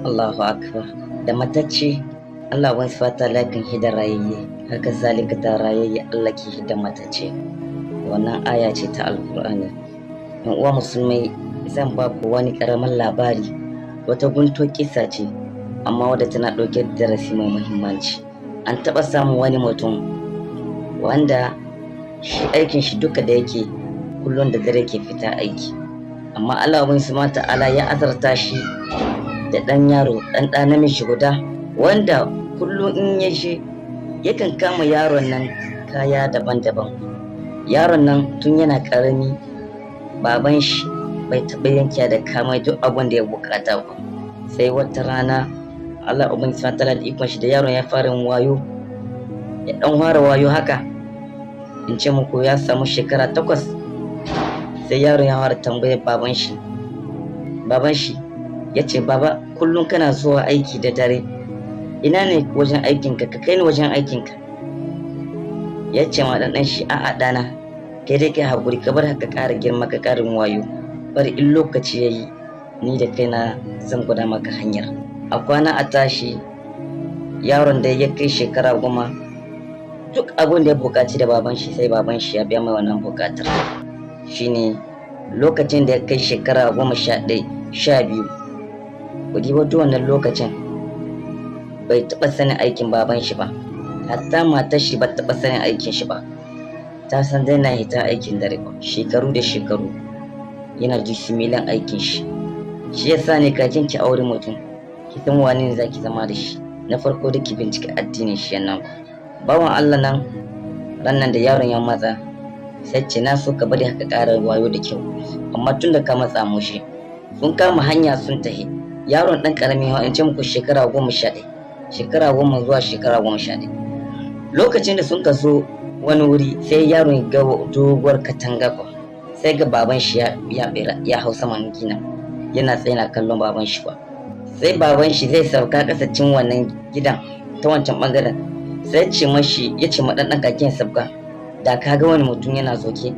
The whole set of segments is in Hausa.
Allahu akbar. Da matacce Allah wani fata lakin hida rayayye, haka zalika da rayayye Allah ke hida matacce. Wannan aya ce ta alkur'ani. Yan uwa musulmai, zan ba ku wani karamin labari, wata gunto kisa ce amma wadda tana ɗauke da darasi mai muhimmanci. An taɓa samun wani mutum wanda shi aikin shi duka da yake kullum da dare ke fita aiki, amma Allah subhanahu ta'ala ya azarta shi da ɗan yaro, ɗan namiji guda, wanda kullum in ya je yakan kama yaron nan kaya daban-daban. Yaron nan tun yana ƙarami baban shi bai taɓa yanke da kama duk abin da ya bukata ba. Sai wata rana Allah subhanahu ta'ala da ikon shi da yaron ya fara wayo, ya ɗan fara wayo haka, in ce muku ya samu shekara 8, sai yaron ya fara tambayar baban shi ya ce, baba kullum kana zuwa aiki da dare, ina ne wajen aikinka, ka kai ni wajen aikinka. Ya ce ma ɗan shi, a'a ɗana, kai dai kai haƙuri, ka bar haka ƙara girma ka ƙarin wayo, bari in lokaci ya yi ni da kaina zan gwada maka hanyar. A kwana a tashi yaron da ya kai shekara 10, duk abin da ya buƙaci da baban shi sai baban shi ya biya mai wannan buƙatar. Shine lokacin da ya kai shekara 11, 12, kudi wato wannan lokacin bai taɓa sanin aikin baban shi ba, hatta matar shi ba taɓa sanin aikin shi ba. Ta san dai na hita aikin dare ba, shekaru da shekaru yana jisimilan aikin shi. Shi yasa ne kafin ki aure mutum ki san wane ne zaki zama da shi, na farko da ki bincike addinin shi. Nan bawan Allah nan rannan da yaron ya matsa sai ce, na so ka bari haka ƙara wayo da kyau, amma tun da ka matsa mu shi. Sun kama hanya sun tahi, yaron ɗan ƙarami in ce muku shekara 11, shekara 10 zuwa shekara 11. Lokacin da sun kaso wani wuri sai yaron ya ga doguwar katanga ba, sai ga baban shi ya hau saman gina yana tsaye na kallon baban shi ba. Sai baban shi zai sauka kasacin wannan gidan ta wancan bangaren, sai ce mashi, ya ce ma ɗan kakin sabga, da ka ga wani mutum yana zoke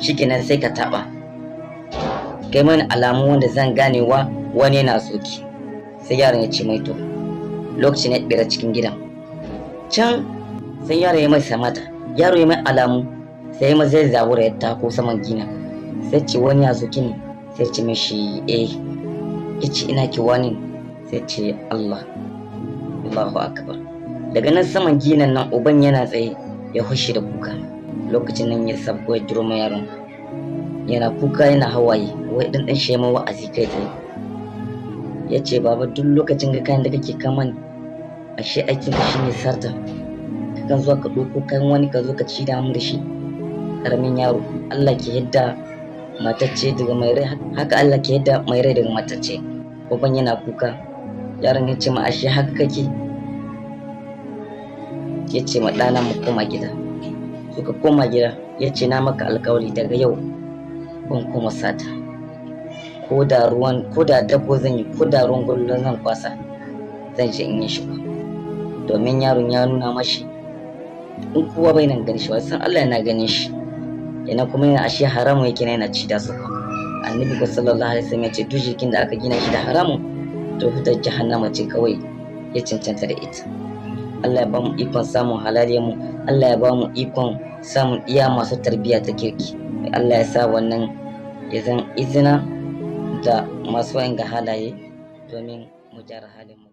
shikenan sai ka taɓa kai mani alamu wanda zan ganewa wani yana zoke. Sai yaron ya ce mai to. Lokacin ya ɗira cikin gidan can, sai yaro ya mai samata, yaro ya mai alamu, sai ma zai zabura ya tako saman gina, sai ce wani ya zoke ne, sai ce mishi ya ce ina ki wani, sai ce Allahu akbar. Daga nan saman ginan nan uban yana tsaye ya hushi da kuka. Lokacin nan ya sabko ya duro ma yaron, yana kuka yana hawaye, wai dan shi mai wa'azi kai tsaye. Ya ce, baba duk lokacin ga kayan da kake kama ni, ashe aikin ka shine sarta, kakan zuwa ka ɗauko kayan wani ka zo ka ci da mu da shi. Karamin yaro, Allah ke yadda matacce daga mai rai, haka Allah ke yadda mai rai daga matacce. Uban yana kuka, yaron ya ce ma ashe haka kake. Ya ce ma ɗana mu koma gida. Suka koma gida, ya ce na maka alkawari daga yau ban koma sata, ko da dabo zan yi, ko da ruwan gwallo zan kwasa, zan je in yi shi ba. Domin yaron ya nuna mashi in kowa bai nan gani shi, wasan Allah yana ganin shi, yana kuma yana ashe haramu yake yana ci da su. Annabi sallallahu alaihi wasallam ya ce duk jikin da aka gina shi da haramun to fitar jahannama ce kawai ya cancanta da ita. Allah ya ba mu ikon samun halaliyar mu, Allah ya ba mu ikon samun iya masu tarbiyya ta kirki. Allah ya sa wannan ya zan izina da masu wa'in ga halaye domin mu gyara halin mu.